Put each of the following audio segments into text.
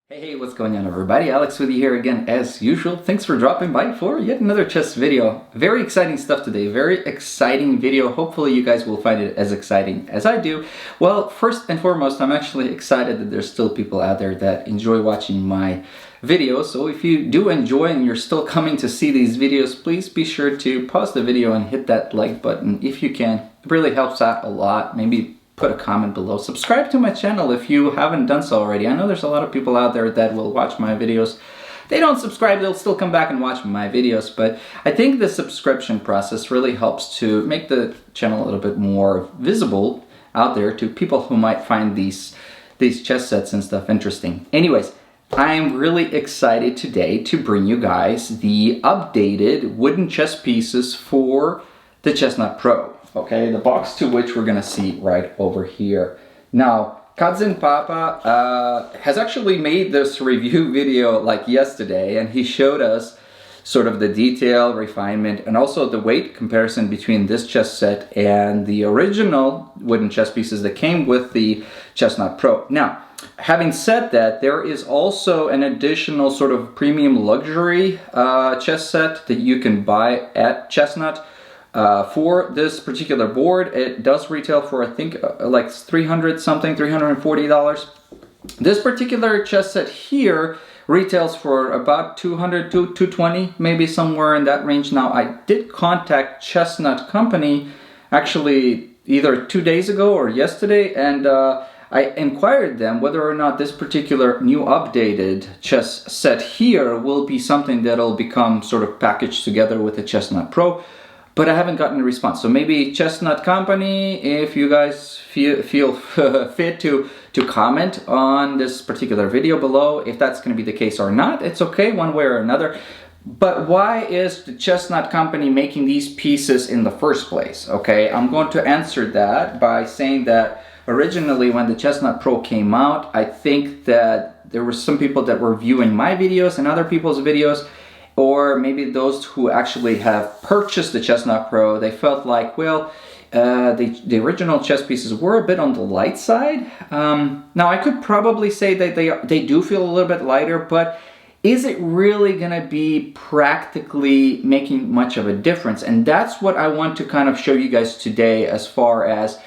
Hey, what's going on everybody? Alex with you here again as usual. Thanks for dropping by for yet another chess video. Very exciting stuff today, very exciting video. Hopefully you guys will find it as exciting as I do. Well, first and foremost, I'm actually excited that there's still people out there that enjoy watching my videos. So if you do enjoy and you're still coming to see these videos, please be sure to pause the video and hit that like button if you can. It really helps out a lot. Maybe put a comment below. Subscribe to my channel if you haven't done so already. I know there's a lot of people out there that will watch my videos. They don't subscribe, they'll still come back and watch my videos, but I think the subscription process really helps to make the channel a little bit more visible out there to people who might find these chess sets and stuff interesting. Anyways, I'm really excited today to bring you guys the updated wooden chess pieces for the Chessnut Pro. Okay, the box to which we're gonna see right over here. Now, Cousin Papa has actually made this review video like yesterday, and he showed us sort of the detail, refinement, and also the weight comparison between this chess set and the original wooden chess pieces that came with the Chessnut Pro. Now, having said that, there is also an additional sort of premium luxury chess set that you can buy at Chessnut. For this particular board, it does retail for I think like $340. This particular chess set here retails for about $200 to $220, maybe somewhere in that range. Now, I did contact Chessnut Company actually either 2 days ago or yesterday, and I inquired them whether or not this particular new updated chess set here will be something that'll become sort of packaged together with the Chessnut Pro. But I haven't gotten a response. So maybe Chessnut Company, if you guys feel fit to comment on this particular video below, if that's going to be the case or not, it's okay one way or another. But why is the Chessnut Company making these pieces in the first place? Okay, I'm going to answer that by saying that originally when the Chessnut Pro came out, I think that there were some people that were viewing my videos and other people's videos, or maybe those who actually have purchased the Chessnut Pro, they felt like, well, the original chess pieces were a bit on the light side. Now, I could probably say that they do feel a little bit lighter, but is it really going to be practically making much of a difference? And that's what I want to kind of show you guys today, as far as,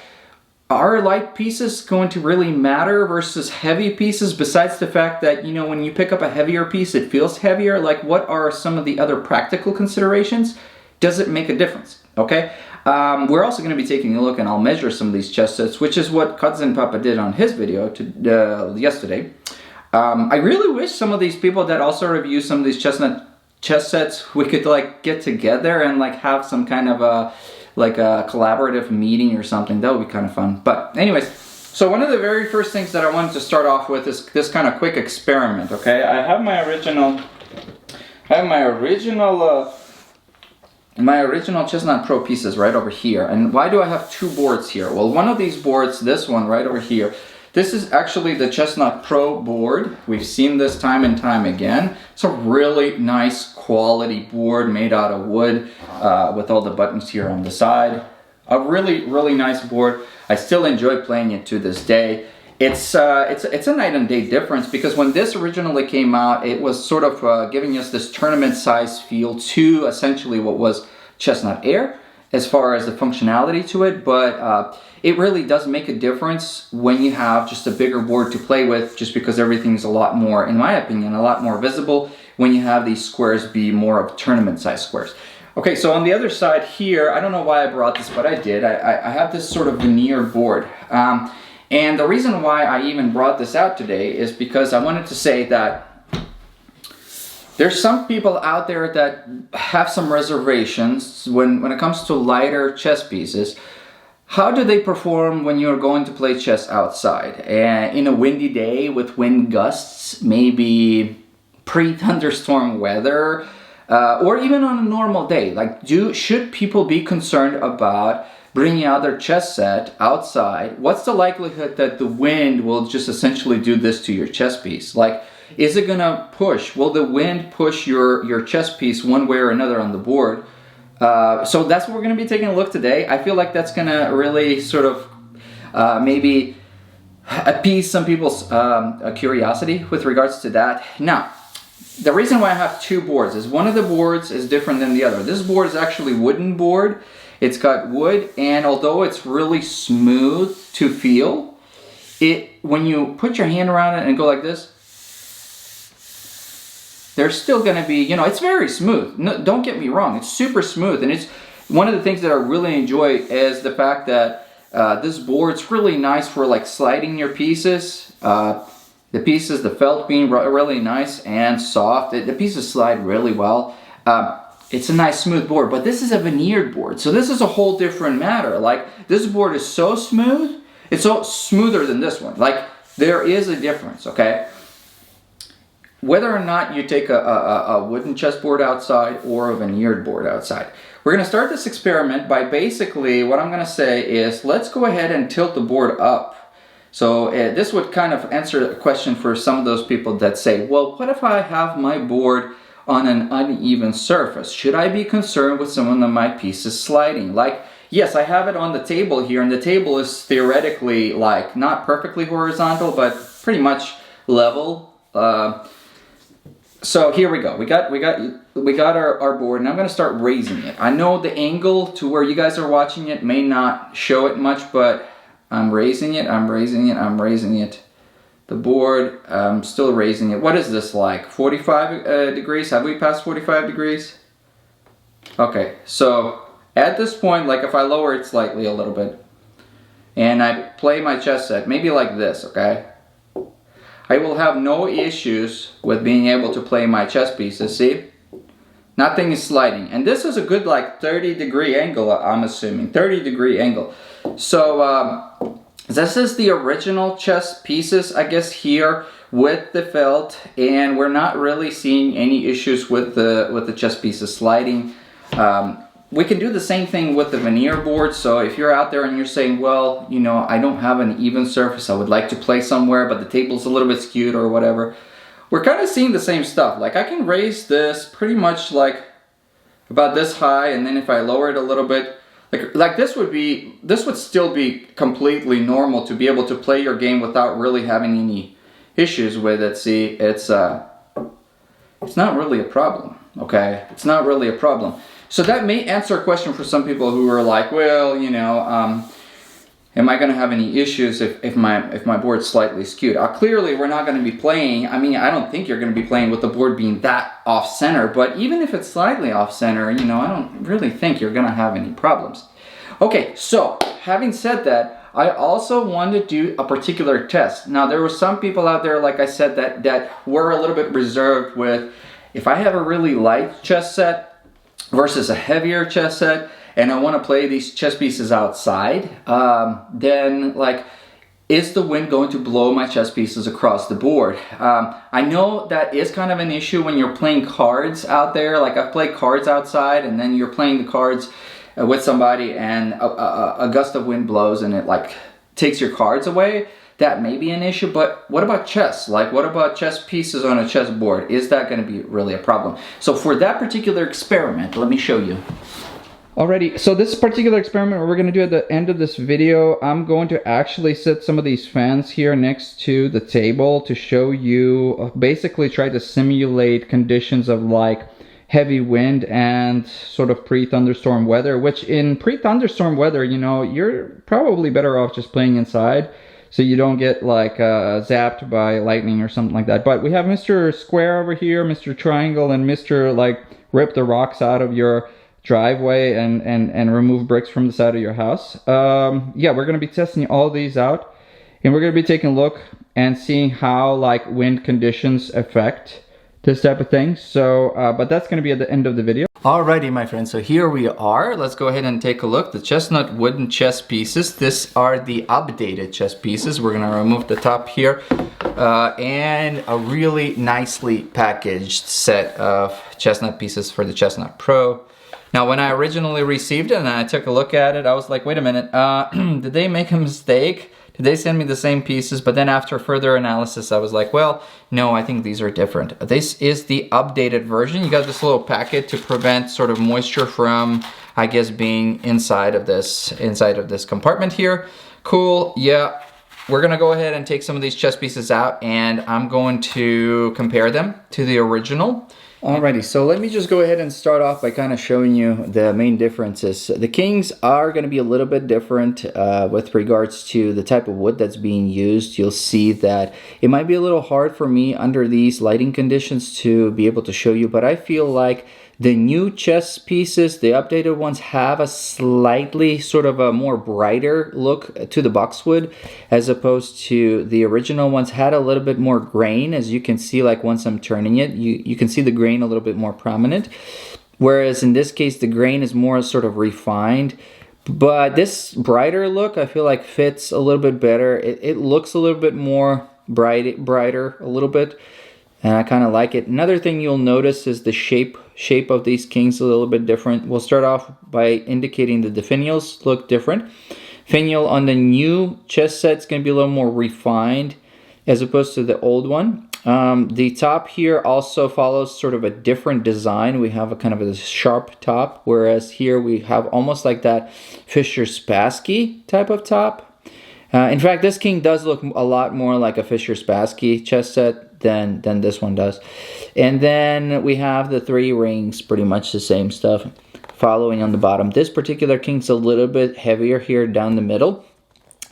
are light pieces going to really matter versus heavy pieces, besides the fact that, you know, when you pick up a heavier piece, it feels heavier? Like, what are some of the other practical considerations? Does it make a difference? Okay, we're also going to be taking a look, and I'll measure some of these chess sets, which is what Cousin Papa did on his video yesterday. I really wish some of these people that also review some of these Chessnut chess sets, we could like get together and like have some kind of a collaborative meeting or something. That would be kind of fun. But anyways, so one of the very first things that I wanted to start off with is this kind of quick experiment. Okay, I have my original Chessnut Pro pieces right over here. And why do I have two boards here? Well, one of these boards, this one right over here, this is actually the Chessnut Pro board. We've seen this time and time again. It's a really nice quality board made out of wood with all the buttons here on the side. A really, really nice board. I still enjoy playing it to this day. It's a night and day difference, because when this originally came out, it was sort of giving us this tournament size feel to essentially what was Chessnut Air as far as the functionality to it, but it really does make a difference when you have just a bigger board to play with, just because everything's a lot more, in my opinion, a lot more visible when you have these squares be more of tournament size squares. Okay, so on the other side here, I don't know why I brought this, but I did. I have this sort of veneer board. And the reason why I even brought this out today is because I wanted to say that there's some people out there that have some reservations when it comes to lighter chess pieces. How do they perform when you're going to play chess outside? In a windy day with wind gusts, maybe pre-thunderstorm weather, or even on a normal day. Like, should people be concerned about bringing out their chess set outside? What's the likelihood that the wind will just essentially do this to your chess piece? Like, is it gonna push? Will the wind push your chess piece one way or another on the board? So that's what we're gonna be taking a look today. I feel like that's gonna really sort of maybe appease some people's curiosity with regards to that. Now, the reason why I have two boards is one of the boards is different than the other. This board is actually wooden board. It's got wood, and although it's really smooth to feel, when you put your hand around it and go like this, there's still going to be, you know, it's very smooth. No, don't get me wrong, it's super smooth, and it's one of the things that I really enjoy is the fact that this board's really nice for like sliding your pieces. The felt being really nice and soft. The pieces slide really well. It's a nice smooth board, but this is a veneered board, so this is a whole different matter. Like, this board is so smooth, it's so smoother than this one. Like, there is a difference, okay? Whether or not you take a wooden chessboard outside or a veneered board outside. We're going to start this experiment by basically, what I'm going to say is, let's go ahead and tilt the board up. So this would kind of answer a question for some of those people that say, well, what if I have my board on an uneven surface? Should I be concerned with some of my pieces sliding? Like, yes, I have it on the table here, and the table is theoretically like not perfectly horizontal, but pretty much level. So here we go. We got our board, and I'm going to start raising it. I know the angle to where you guys are watching it may not show it much, but I'm raising it. I'm raising it. I'm raising it. The board, I'm still raising it. What is this like? 45 degrees? Have we passed 45 degrees? Okay, so at this point, like if I lower it slightly a little bit, and I play my chess set, maybe like this, okay? I will have no issues with being able to play my chess pieces, see? Nothing is sliding. And this is a good like 30-degree angle, I'm assuming. 30-degree angle. So this is the original chess pieces, I guess, here with the felt, and we're not really seeing any issues with the chess pieces sliding. We can do the same thing with the veneer board. So if you're out there and you're saying, well, you know, I don't have an even surface, I would like to play somewhere, but the table's a little bit skewed or whatever, we're kind of seeing the same stuff. Like, I can raise this pretty much like about this high, and then if I lower it a little bit, like this would still be completely normal to be able to play your game without really having any issues with it. See, it's not really a problem, okay? It's not really a problem. So that may answer a question for some people who are like, well, you know, am I going to have any issues if my board's slightly skewed? Clearly, we're not going to be playing. I mean, I don't think you're going to be playing with the board being that off center, but even if it's slightly off center, you know, I don't really think you're going to have any problems. Okay, so having said that, I also want to do a particular test. Now, there were some people out there, like I said, that were a little bit reserved with, if I have a really light chess set versus a heavier chess set, and I want to play these chess pieces outside, then like, is the wind going to blow my chess pieces across the board? I know that is kind of an issue when you're playing cards out there. Like, I've played cards outside, and then you're playing the cards with somebody, and a gust of wind blows and it like takes your cards away. That may be an issue, but what about chess? Like, what about chess pieces on a chessboard? Is that going to be really a problem? So for that particular experiment, let me show you. Alrighty, so this particular experiment we're going to do at the end of this video, I'm going to actually set some of these fans here next to the table to show you, basically try to simulate conditions of like heavy wind and sort of pre-thunderstorm weather, which in pre-thunderstorm weather, you know, you're probably better off just playing inside, so you don't get like zapped by lightning or something like that. But we have Mr. Square over here, Mr. Triangle, and Mr. like rip the rocks out of your driveway and remove bricks from the side of your house. Yeah, we're going to be testing all these out, and we're going to be taking a look and seeing how like wind conditions affect this type of thing. So, but that's going to be at the end of the video. Alrighty, my friends, so here we are. Let's go ahead and take a look. The Chessnut wooden chess pieces. These are the updated chess pieces. We're gonna remove the top here. And a really nicely packaged set of Chessnut pieces for the Chessnut Pro. Now, when I originally received it and I took a look at it, I was like, wait a minute, did they make a mistake? Did they send me the same pieces? But then after further analysis, I was like, well, no, I think these are different. This is the updated version. You got this little packet to prevent sort of moisture from, I guess, being inside of this compartment here. Cool, yeah. we're gonna go ahead and take some of these chess pieces out, and I'm going to compare them to the original. Alrighty, so let me just go ahead and start off by kind of showing you the main differences. The kings are going to be a little bit different with regards to the type of wood that's being used. You'll see that it might be a little hard for me under these lighting conditions to be able to show you, but I feel like the new chess pieces, the updated ones, have a slightly sort of a more brighter look to the boxwood, as opposed to the original ones had a little bit more grain. As you can see, like once I'm turning it, you can see the grain a little bit more prominent. Whereas in this case, the grain is more sort of refined. But this brighter look, I feel like fits a little bit better. It looks a little bit more brighter a little bit. And I kind of like it. Another thing you'll notice is the shape of these kings a little bit different. We'll start off by indicating that the finials look different. Finial on the new chess set is going to be a little more refined as opposed to the old one. The top here also follows sort of a different design. We have a kind of a sharp top, whereas here we have almost like that Fischer-Spassky type of top. In fact, this king does look a lot more like a Fischer-Spassky chess set than this one does. And then we have the 3 rings, pretty much the same stuff following on the bottom. This particular king's a little bit heavier here down the middle.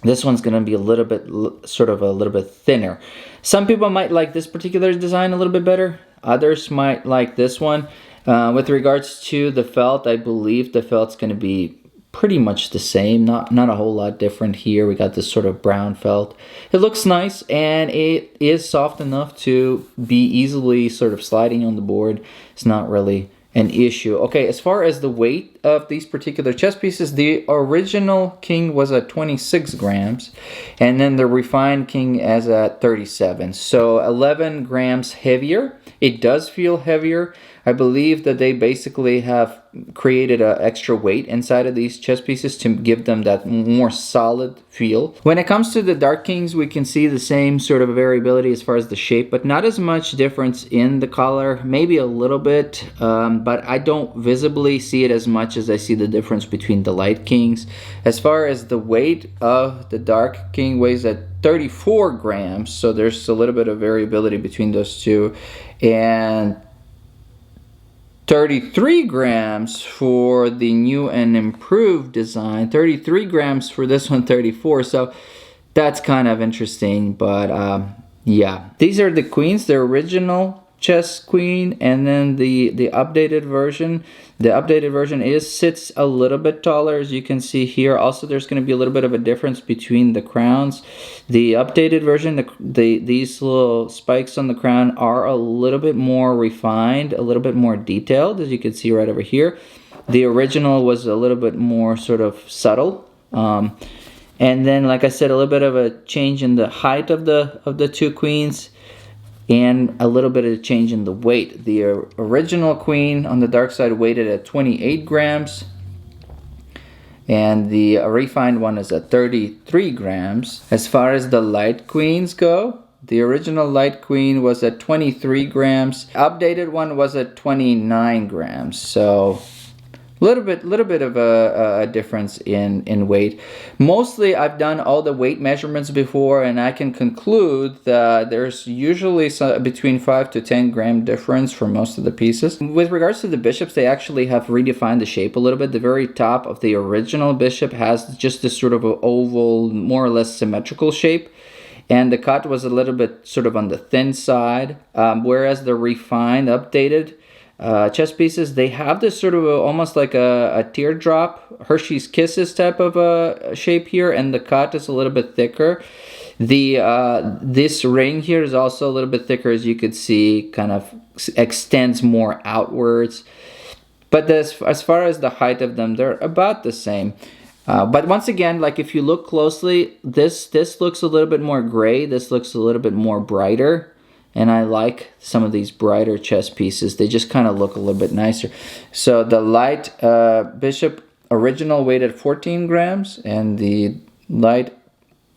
This one's going to be a little bit sort of a little bit thinner. Some people might like this particular design a little bit better. Others might like this one. With regards to the felt, I believe the felt's going to be pretty much the same, not a whole lot different here. We got this sort of brown felt. It looks nice, and it is soft enough to be easily sort of sliding on the board. It's not really an issue. Okay, as far as the weight of these particular chess pieces, the original king was at 26 grams, and then the refined king is at 37. So 11 grams heavier. It does feel heavier. I believe that they basically have created an extra weight inside of these chess pieces to give them that more solid feel. When it comes to the Dark Kings, we can see the same sort of variability as far as the shape, but not as much difference in the color, maybe a little bit, but I don't visibly see it as much as I see the difference between the Light Kings. As far as the weight of the Dark King, weighs at 34 grams, so there's a little bit of variability between those two, and 33 grams for the new and improved design, 33 grams for this one, 34, so that's kind of interesting. But yeah, these are the queens, the original chess queen, and then the updated version. The updated version sits a little bit taller, as you can see here. Also, there's going to be a little bit of a difference between the crowns. The updated version, these little spikes on the crown are a little bit more refined, a little bit more detailed, as you can see right over here. The original was a little bit more sort of subtle. And then, like I said, a little bit of a change in the height of the two queens, and a little bit of a change in the weight. The original queen on the dark side weighted at 28 grams, and the refined one is at 33 grams. As far as the light queens go, the original light queen was at 23 grams. Updated one was at 29 grams. So little bit of a difference in weight. Mostly I've done all the weight measurements before, and I can conclude that there's usually between 5 to 10 gram difference for most of the pieces. With regards to the bishops, they actually have redefined the shape a little bit. The very top of the original bishop has just this sort of an oval, more or less symmetrical shape, and the cut was a little bit sort of on the thin side, whereas the refined, updated chess pieces, they have this sort of almost like a teardrop, Hershey's Kisses type of a shape here, and the cut is a little bit thicker. This ring here is also a little bit thicker, as you could see, kind of extends more outwards. But as far as the height of them, they're about the same. But once again, like if you look closely, this looks a little bit more gray, this looks a little bit more brighter. And I like some of these brighter chess pieces. They just kind of look a little bit nicer. So the light bishop original weighed at 14 grams, and the light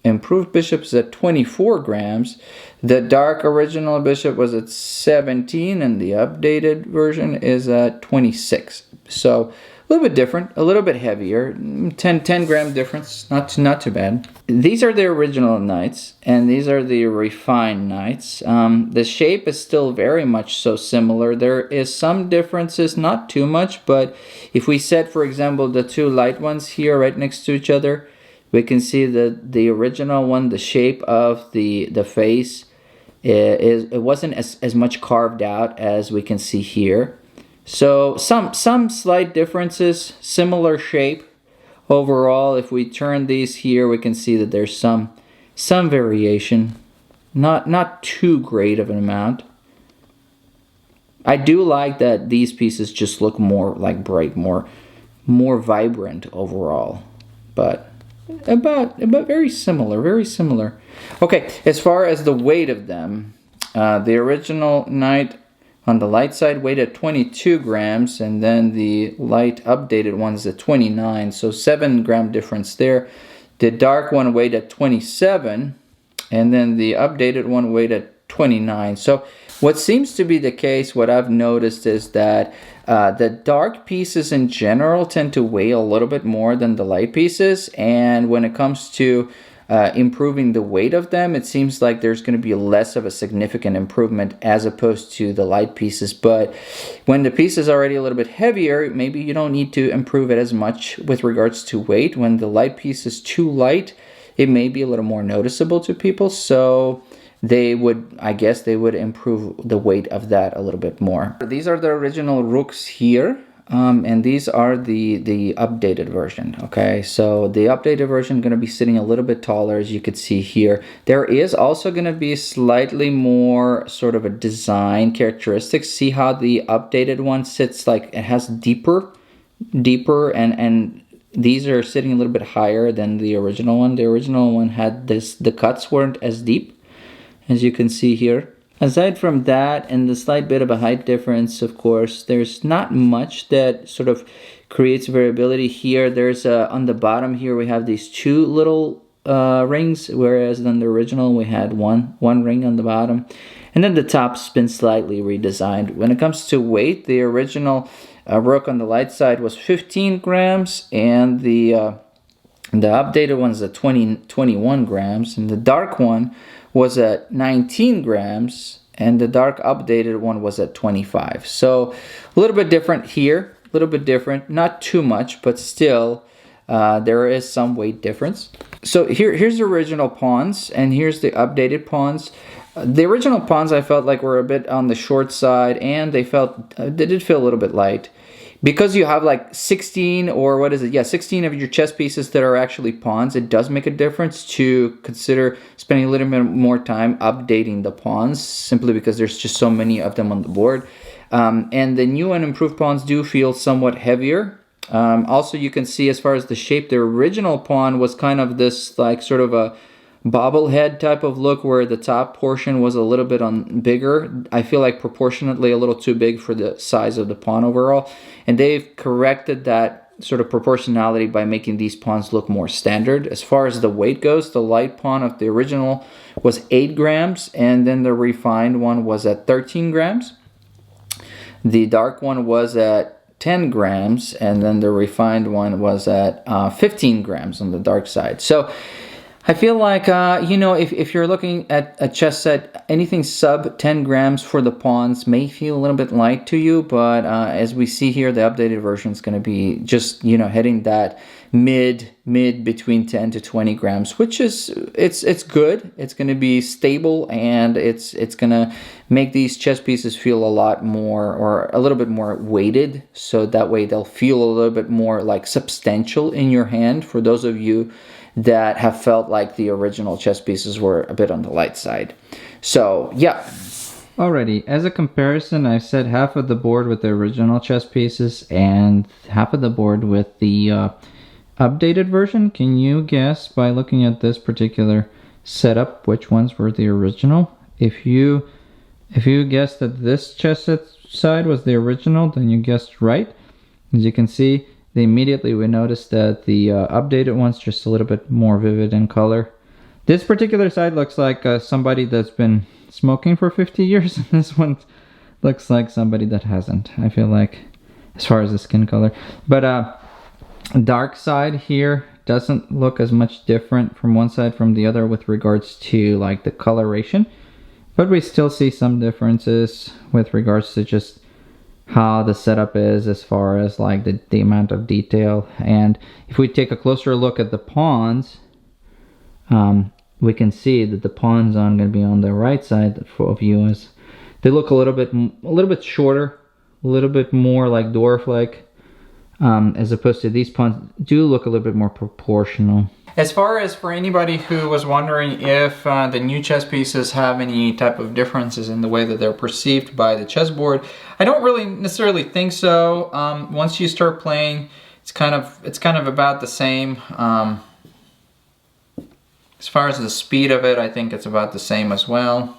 improved bishop is at 24 grams. The dark original bishop was at 17, and the updated version is at 26. So little bit different, a little bit heavier, 10 gram difference, not too bad. These are the original knights, and these are the refined knights. The shape is still very much so similar. There is some differences, not too much, but if we set, for example, the two light ones here right next to each other, we can see that the original one, the shape of the face, it wasn't as much carved out as we can see here. So some slight differences, similar shape. Overall, if we turn these here, we can see that there's some variation. Not too great of an amount. I do like that these pieces just look more like bright, more vibrant overall. But about very similar. Okay, as far as the weight of them, the original knight on the light side weighed at 22 grams, and then the light updated one is at 29, so 7 gram difference there. The dark one weighed at 27, and then the updated one weighed at 29. So what seems to be the case, what I've noticed is that the dark pieces in general tend to weigh a little bit more than the light pieces, and when it comes to improving the weight of them, it seems like there's going to be less of a significant improvement as opposed to the light pieces. But when the piece is already a little bit heavier, maybe you don't need to improve it as much with regards to weight. When the light piece is too light, it may be a little more noticeable to people, so I guess they would improve the weight of that a little bit more. These are the original Rooks here. And these are the updated version. Okay, so the updated version is going to be sitting a little bit taller, as you could see here. There is also going to be slightly more sort of a design characteristics. See how the updated one sits, like it has deeper, and these are sitting a little bit higher than the original one. The original one had the cuts weren't as deep, as you can see here. Aside from that and the slight bit of a height difference, of course, there's not much that sort of creates variability here. There's on the bottom here we have these two little rings, whereas in the original we had one ring on the bottom. And then the top's been slightly redesigned. When it comes to weight, the original Rook on the light side was 15 grams, and the updated one's at 21 grams, and the dark one was at 19 grams, and the dark updated one was at 25. So a little bit different here, a little bit different, not too much, but still there is some weight difference. So here's the original pawns, and here's the updated pawns. The original pawns I felt like were a bit on the short side, and they did feel a little bit light. Because you have like 16 or 16 of your chess pieces that are actually pawns, it does make a difference to consider spending a little bit more time updating the pawns, simply because there's just so many of them on the board. And the new and improved pawns do feel somewhat heavier. Also, you can see as far as the shape, the original pawn was kind of this like sort of a bobblehead type of look, where the top portion was a little bit bigger. I feel like proportionately a little too big for the size of the pawn overall, and they've corrected that sort of proportionality by making these pawns look more standard. As far as the weight goes, the light pawn of the original was 8 grams, and then the refined one was at 13 grams. The dark one was at 10 grams, and then the refined one was at 15 grams on the dark side. So I feel like, if you're looking at a chess set, anything sub 10 grams for the pawns may feel a little bit light to you, but as we see here, the updated version is going to be just, heading that mid between 10 to 20 grams, which is, it's good. It's going to be stable, and it's going to make these chess pieces feel a lot more, or a little bit more weighted, so that way they'll feel a little bit more like substantial in your hand for those of you that have felt like the original chess pieces were a bit on the light side. So, yeah. Alrighty, as a comparison, I've set half of the board with the original chess pieces and half of the board with the updated version. Can you guess, by looking at this particular setup, which ones were the original? If you guessed that this chess set side was the original, then you guessed right. As you can see, immediately we noticed that the updated one's just a little bit more vivid in color. This particular side looks like somebody that's been smoking for 50 years, and this one looks like somebody that hasn't. I feel like as far as the skin color. But dark side here doesn't look as much different from one side from the other with regards to like the coloration, but we still see some differences with regards to just how the setup is as far as like the amount of detail. And if we take a closer look at the pawns, we can see that the pawns are going to be on the right side of you, as they look a little bit shorter, a little bit more like dwarf-like, as opposed to these pawns do look a little bit more proportional. As far as for anybody who was wondering if the new chess pieces have any type of differences in the way that they're perceived by the chessboard, I don't really necessarily think so. Once you start playing, it's kind of about the same. As far as the speed of it, I think it's about the same as well.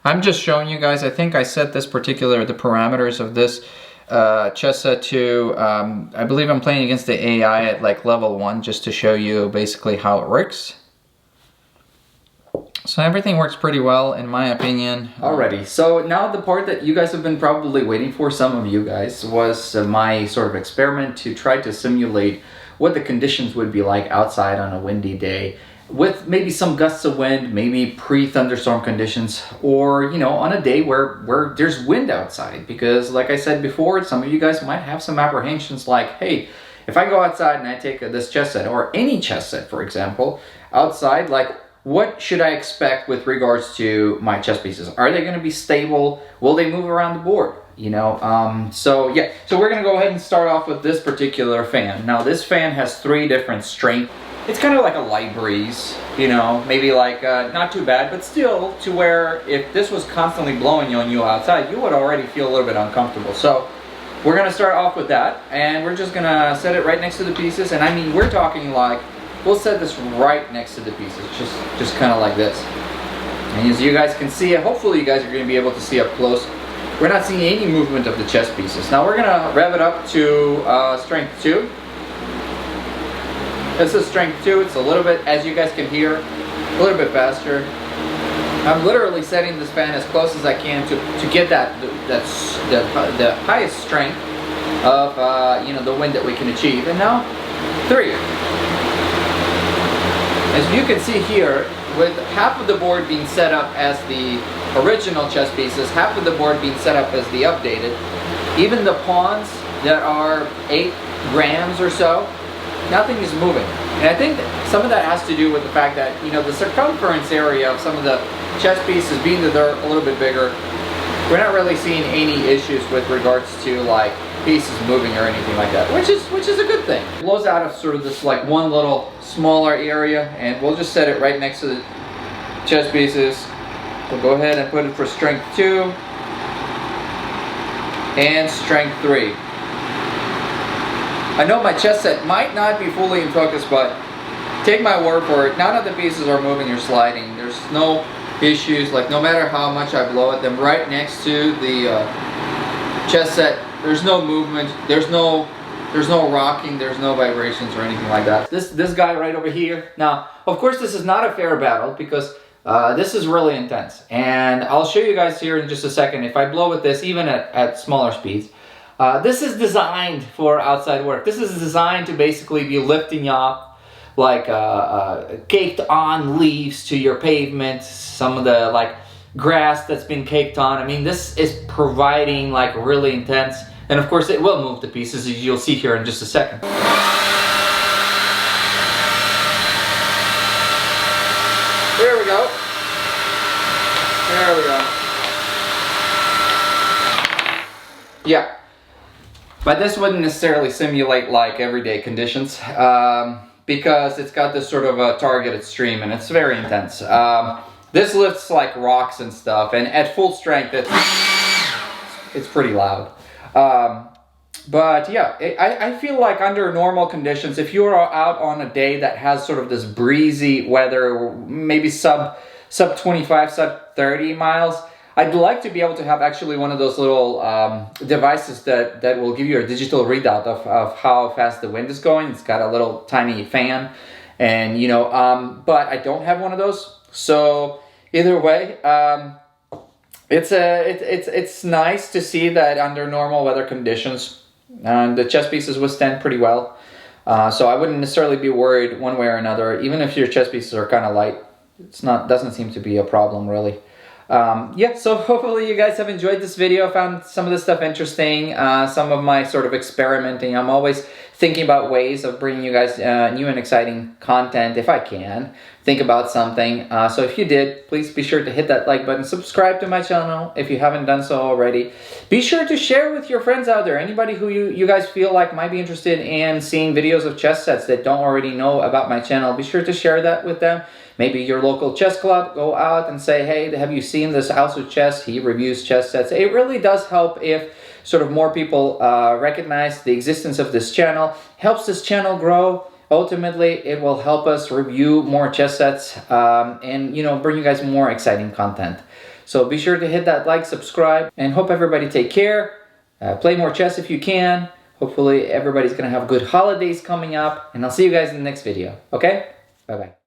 I'm just showing you guys. I think I set the parameters of this chess set to, I believe I'm playing against the AI at like level 1, just to show you basically how it works. So everything works pretty well in my opinion. Alrighty, so now the part that you guys have been probably waiting for, some of you guys, was my sort of experiment to try to simulate what the conditions would be like outside on a windy day, with maybe some gusts of wind, maybe pre-thunderstorm conditions, or you know, on a day where there's wind outside. Because like I said before, some of you guys might have some apprehensions like, hey, if I go outside and I take this chess set, or any chess set for example, outside, like what should I expect with regards to my chess pieces? Are they going to be stable? Will they move around the board? You know, so yeah, so we're gonna go ahead and start off with this particular fan. Now this fan has 3 different strengths. It's kind of like a light breeze, you know, maybe like not too bad, but still to where if this was constantly blowing on you outside, you would already feel a little bit uncomfortable. So we're gonna start off with that, and we're just gonna set it right next to the pieces. And I mean, we're talking like, we'll set this right next to the pieces, just kind of like this. And as you guys can see, hopefully you guys are gonna be able to see up close. We're not seeing any movement of the chess pieces. Now we're gonna rev it up to strength 2. This is strength 2. It's a little bit, as you guys can hear, a little bit faster. I'm literally setting this fan as close as I can to get the highest strength of you know, the wind that we can achieve. And now 3. As you can see here, with half of the board being set up as the original chess pieces, half of the board being set up as the updated, even the pawns that are 8 grams or so, nothing is moving. And I think that some of that has to do with the fact that, you know, the circumference area of some of the chess pieces, being that they're a little bit bigger, we're not really seeing any issues with regards to like pieces moving or anything like that, which is a good thing. It blows out of sort of this like one little smaller area, and we'll just set it right next to the chess pieces. We'll go ahead and put it for strength 2 and strength 3. I know my chess set might not be fully in focus, but take my word for it, none of the pieces are moving or sliding. There's no issues, like no matter how much I blow at them, right next to the chess set, there's no movement, there's no rocking, there's no vibrations or anything like that. This guy right over here, now of course this is not a fair battle because this is really intense, and I'll show you guys here in just a second. If I blow with this even at smaller speeds, this is designed for outside work. This is designed to basically be lifting you up like caked on leaves to your pavement, some of the like grass that's been caked on. I mean, this is providing like really intense, and of course it will move the pieces, as you'll see here in just a second. There we go. There we go. Yeah. But this wouldn't necessarily simulate like everyday conditions because it's got this sort of a targeted stream and it's very intense. This lifts like rocks and stuff, and at full strength it's pretty loud. But yeah, I feel like under normal conditions, if you are out on a day that has sort of this breezy weather, maybe sub 25, sub 30 miles, I'd like to be able to have actually one of those little devices that will give you a digital readout of how fast the wind is going. It's got a little tiny fan, and you know, but I don't have one of those. So either way, It's nice to see that under normal weather conditions, the chess pieces withstand pretty well. So I wouldn't necessarily be worried one way or another. Even if your chess pieces are kind of light, doesn't seem to be a problem really. Yeah, so hopefully you guys have enjoyed this video, found some of this stuff interesting, some of my sort of experimenting. I'm always thinking about ways of bringing you guys new and exciting content if I can think about something. So if you did, please be sure to hit that like button, subscribe to my channel if you haven't done so already. Be sure to share with your friends out there, anybody who you guys feel like might be interested in seeing videos of chess sets that don't already know about my channel. Be sure to share that with them. Maybe your local chess club, go out and say, hey, have you seen this House of Chess? He reviews chess sets. It really does help if sort of more people recognize the existence of this channel. Helps this channel grow. Ultimately, it will help us review more chess sets and, you know, bring you guys more exciting content. So be sure to hit that like, subscribe, and hope everybody take care. Play more chess if you can. Hopefully everybody's going to have good holidays coming up, and I'll see you guys in the next video. Okay? Bye-bye.